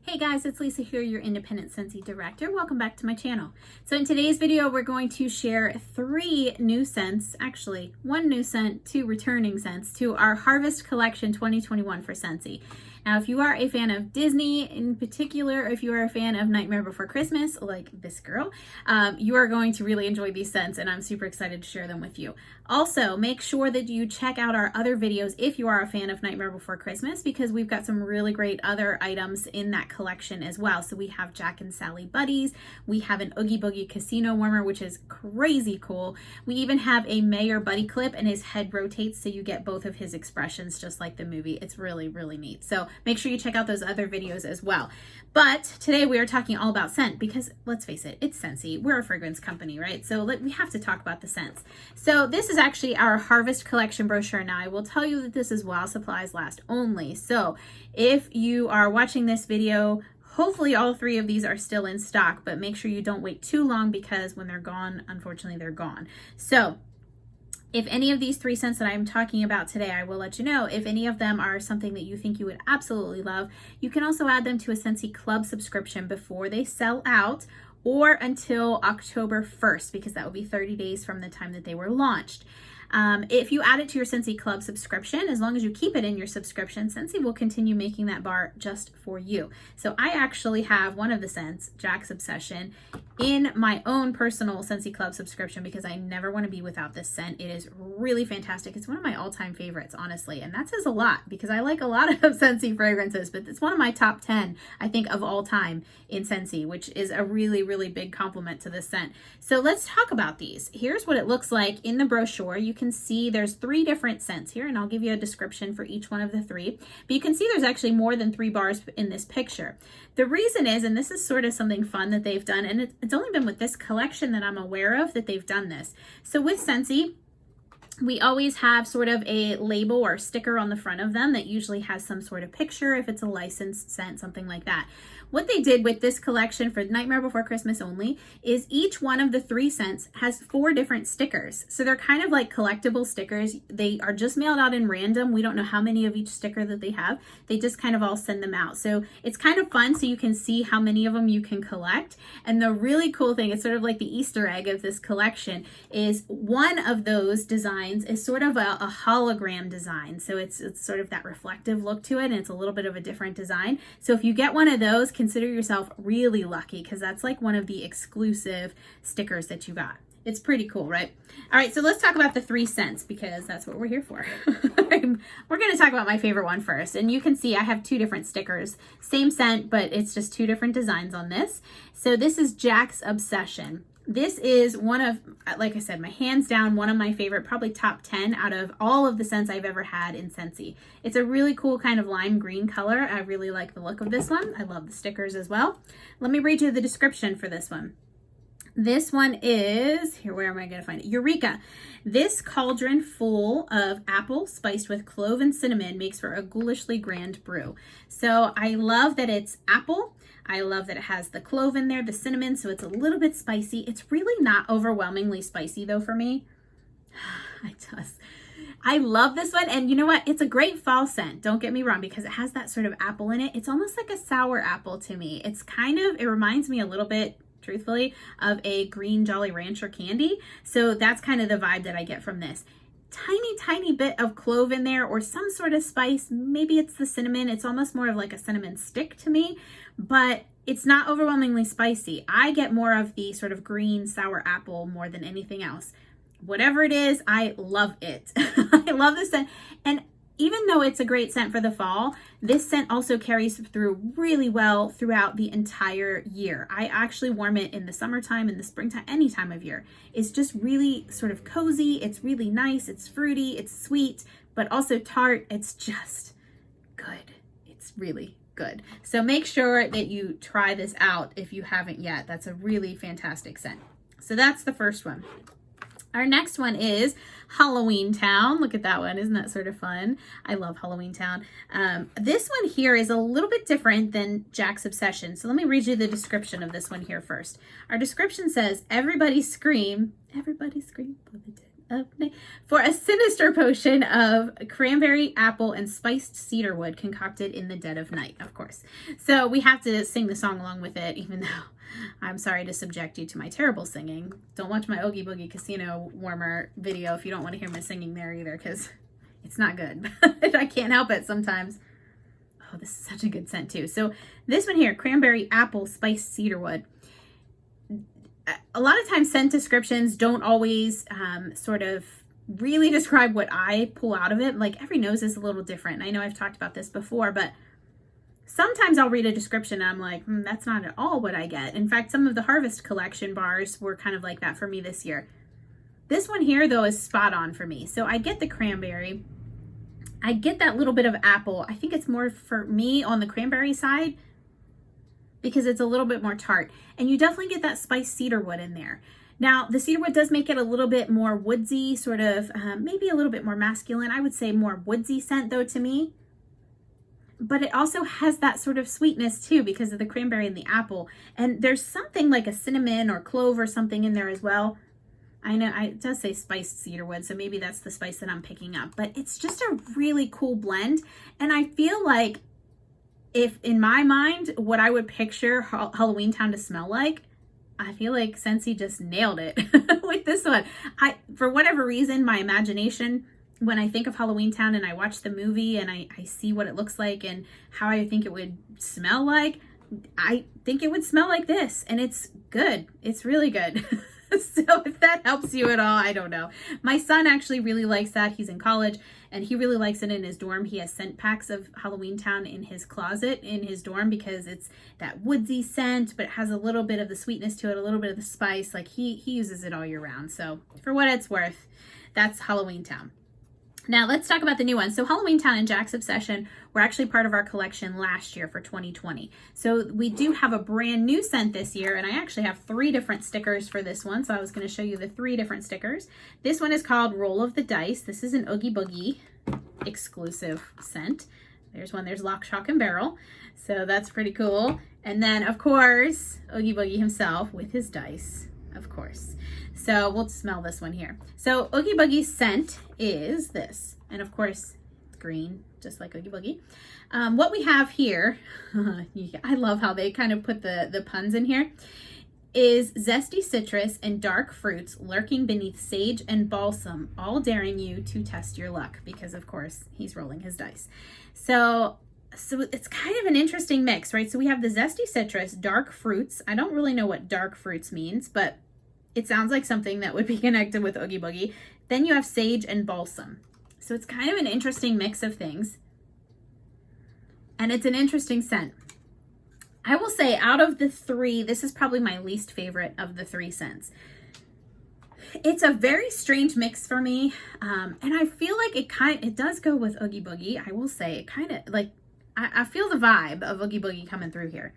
Hey guys, it's Lisa here, your independent Scentsy director. Welcome back to my channel. So in today's video, we're going to share 3 new scents, actually 1 new scent, 2 returning scents to our Harvest Collection 2021 for Scentsy. Now, if you are a fan of Disney, in particular, if you are a fan of Nightmare Before Christmas, like this girl, you are going to really enjoy these scents, and I'm super excited to share them with you. Also, make sure that you check out our other videos if you are a fan of Nightmare Before Christmas, because we've got some really great other items in that collection as well. So we have Jack and Sally Buddies, we have an Oogie Boogie Casino Warmer, which is crazy cool. We even have a Mayor Buddy Clip, and his head rotates so you get both of his expressions just like the movie. It's really, really neat. So make sure you check out those other videos as well. But today we are talking all about scent because, let's face it, it's Scentsy. We're a fragrance company, right? So we have to talk about the scents. So this is actually our Harvest Collection brochure. Now I will tell you that this is while supplies last only. So if you are watching this video, hopefully all 3 of these are still in stock, but make sure you don't wait too long because when they're gone, unfortunately they're gone. So if any of these 3 scents that I'm talking about today, I will let you know. If any of them are something that you think you would absolutely love, you can also add them to a Scentsy Club subscription before they sell out or until October 1st, because that will be 30 days from the time that they were launched. If you add it to your Scentsy Club subscription, as long as you keep it in your subscription, Scentsy will continue making that bar just for you. So I actually have one of the scents, Jack's Obsession, in my own personal Scentsy Club subscription because I never want to be without this scent. It is really fantastic. It's one of my all-time favorites, honestly, and that says a lot because I like a lot of Scentsy fragrances, but it's one of my top 10, I think, of all time in Scentsy, which is a really, really big compliment to this scent. So let's talk about these. Here's what it looks like in the brochure. You can see there's 3 different scents here, and I'll give you a description for each one of the 3, but you can see there's actually more than 3 bars in this picture. The reason is, and this is sort of something fun that they've done, and it's only been with this collection that I'm aware of that they've done this. So with Scentsy, we always have sort of a label or sticker on the front of them that usually has some sort of picture if it's a licensed scent, something like that. What they did with this collection for Nightmare Before Christmas only is each one of the 3 scents has 4 different stickers. So they're kind of like collectible stickers. They are just mailed out in random. We don't know how many of each sticker that they have. They just kind of all send them out. So it's kind of fun so you can see how many of them you can collect. And the really cool thing, it's sort of like the Easter egg of this collection, is one of those designs is sort of a hologram design. So it's sort of that reflective look to it, and it's a little bit of a different design. So if you get one of those, consider yourself really lucky because that's like one of the exclusive stickers that you got. It's pretty cool, right? All right, so let's talk about the 3 scents because that's what we're here for. We're going to talk about my favorite one first. And you can see I have 2 different stickers. Same scent, but it's just 2 different designs on this. So this is Jack's Obsession. This is one of, like I said, my hands down, one of my favorite, probably top 10 out of all of the scents I've ever had in Scentsy. It's a really cool kind of lime green color. I really like the look of this one. I love the stickers as well. Let me read you the description for this one. This one is, here, where am I going to find it? Eureka. This cauldron full of apple spiced with clove and cinnamon makes for a ghoulishly grand brew. So I love that it's apple. I love that it has the clove in there, the cinnamon, so it's a little bit spicy. It's really not overwhelmingly spicy though for me. I love this one, and you know what? It's a great fall scent. Don't get me wrong, because it has that sort of apple in it. It's almost like a sour apple to me. It's kind of, it reminds me a little bit, truthfully, of a green Jolly Rancher candy. So that's kind of the vibe that I get from this. Tiny bit of clove in there or some sort of spice. Maybe it's the cinnamon. It's almost more of like a cinnamon stick to me, but it's not overwhelmingly spicy. I get more of the sort of green sour apple more than anything else. Whatever it is, I love it. I love this scent. And even though it's a great scent for the fall, this scent also carries through really well throughout the entire year. I actually warm it in the summertime, in the springtime, any time of year. It's just really sort of cozy. It's really nice. It's fruity. It's sweet, but also tart. It's just good. It's really good. So make sure that you try this out if you haven't yet. That's a really fantastic scent. So that's the first one. Our next one is Halloween Town. Look at that one. Isn't that sort of fun? I love Halloween Town. This one here is a little bit different than Jack's Obsession. So let me read you the description of this one here first. Our description says, everybody scream. Everybody scream. for a sinister potion of cranberry, apple, and spiced cedarwood concocted in the dead of night, of course. So we have to sing the song along with it, even though I'm sorry to subject you to my terrible singing. Don't watch my Oogie Boogie Casino warmer video if you don't want to hear my singing there either, because it's not good. I can't help it sometimes. Oh, this is such a good scent too. So this one here, cranberry, apple, spiced cedarwood. A lot of times scent descriptions don't always sort of really describe what I pull out of it. Like every nose is a little different. I know I've talked about this before, but sometimes I'll read a description and I'm like, that's not at all what I get. In fact, some of the Harvest Collection bars were kind of like that for me this year. This one here though is spot on for me. So I get the cranberry. I get that little bit of apple. I think it's more for me on the cranberry side, because it's a little bit more tart. And you definitely get that spiced cedarwood in there. Now, the cedarwood does make it a little bit more woodsy, sort of, maybe a little bit more masculine. I would say more woodsy scent though to me. But it also has that sort of sweetness too because of the cranberry and the apple. And there's something like a cinnamon or clove or something in there as well. I know it does say spiced cedarwood, so maybe that's the spice that I'm picking up. But it's just a really cool blend. And I feel like if in my mind, what I would picture Halloween Town to smell like, I feel like Scentsy just nailed it with this one. For whatever reason, my imagination, when I think of Halloween Town and I watch the movie and I see what it looks like and how I think it would smell like, I think it would smell like this. And it's good. It's really good. So if that helps you at all, I don't know. My son actually really likes that. He's in college and he really likes it in his dorm. He has scent packs of Halloween Town in his closet in his dorm because it's that woodsy scent, but it has a little bit of the sweetness to it, a little bit of the spice. Like he uses it all year round. So for what it's worth, that's Halloween Town. Now let's talk about the new one. So Halloween Town and Jack's Obsession were actually part of our collection last year for 2020. So we do have a brand new scent this year, and I actually have 3 different stickers for this one. So I was going to show you the 3 different stickers. This one is called Roll of the Dice. This is an Oogie Boogie exclusive scent. There's one, there's Lock, Shock, and Barrel. So that's pretty cool. And then of course, Oogie Boogie himself with his dice, of course. So we'll smell this one here. So Oogie Boogie's scent is this. And of course, it's green, just like Oogie Boogie. What we have here, I love how they kind of put the puns in here, is zesty citrus and dark fruits lurking beneath sage and balsam, all daring you to test your luck, because of course he's rolling his dice. So it's kind of an interesting mix, right? So we have the zesty citrus, dark fruits. I don't really know what dark fruits means, but it sounds like something that would be connected with Oogie Boogie. Then you have sage and balsam. So it's kind of an interesting mix of things. And it's an interesting scent. I will say out of the 3, this is probably my least favorite of the 3 scents. It's a very strange mix for me. And I feel like it does go with Oogie Boogie. I will say it kind of like, I feel the vibe of Oogie Boogie coming through here.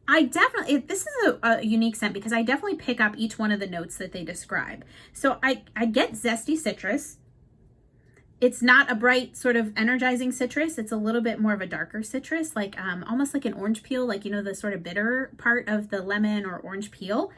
This is a unique scent because I definitely pick up each one of the notes that they describe. So I get zesty citrus. It's not a bright sort of energizing citrus. It's a little bit more of a darker citrus, like almost like an orange peel, like, you know, the sort of bitter part of the lemon or orange peel.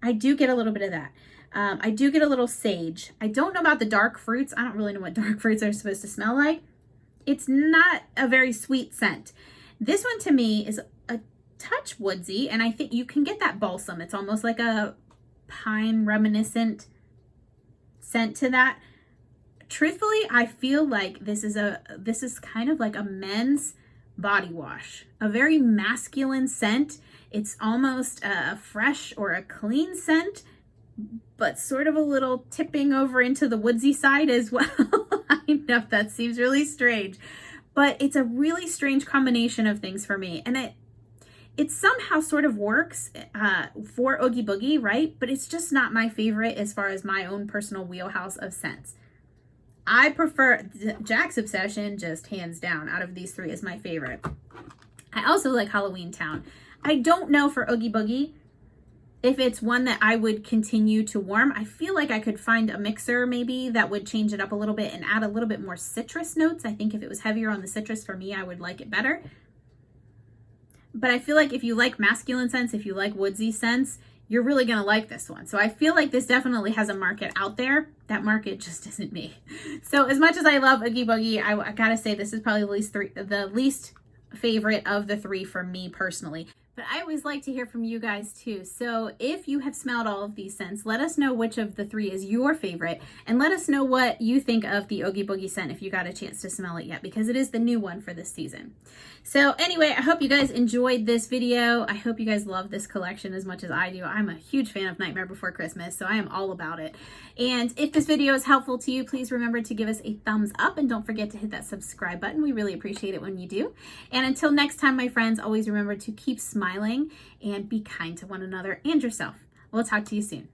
I do get a little bit of that. I do get a little sage. I don't know about the dark fruits. I don't really know what dark fruits are supposed to smell like. It's not a very sweet scent. This one to me is a touch woodsy, and I think you can get that balsam. It's almost like a pine reminiscent scent to that. Truthfully, I feel like this is kind of like a men's body wash, a very masculine scent. It's almost a fresh or a clean scent, but sort of a little tipping over into the woodsy side as well. I know that seems really strange, but it's a really strange combination of things for me. And it somehow sort of works for Oogie Boogie, right? But it's just not my favorite as far as my own personal wheelhouse of scents. I prefer Jack's Obsession, just hands down, out of these 3 is my favorite. I also like Halloween Town. I don't know for Oogie Boogie if it's one that I would continue to warm. I feel like I could find a mixer maybe that would change it up a little bit and add a little bit more citrus notes. I think if it was heavier on the citrus for me, I would like it better. But I feel like if you like masculine scents, if you like woodsy scents, you're really going to like this one. So I feel like this definitely has a market out there. That market just isn't me. So as much as I love Oogie Boogie, I gotta say this is probably the least favorite of the three for me personally. But I always like to hear from you guys too. So if you have smelled all of these scents, let us know which of the three is your favorite, and let us know what you think of the Oogie Boogie scent if you got a chance to smell it yet, because it is the new one for this season. So anyway, I hope you guys enjoyed this video. I hope you guys love this collection as much as I do. I'm a huge fan of Nightmare Before Christmas, so I am all about it. And if this video is helpful to you, please remember to give us a thumbs up, and don't forget to hit that subscribe button. We really appreciate it when you do. And until next time, my friends, always remember to keep smiling and be kind to one another and yourself. We'll talk to you soon.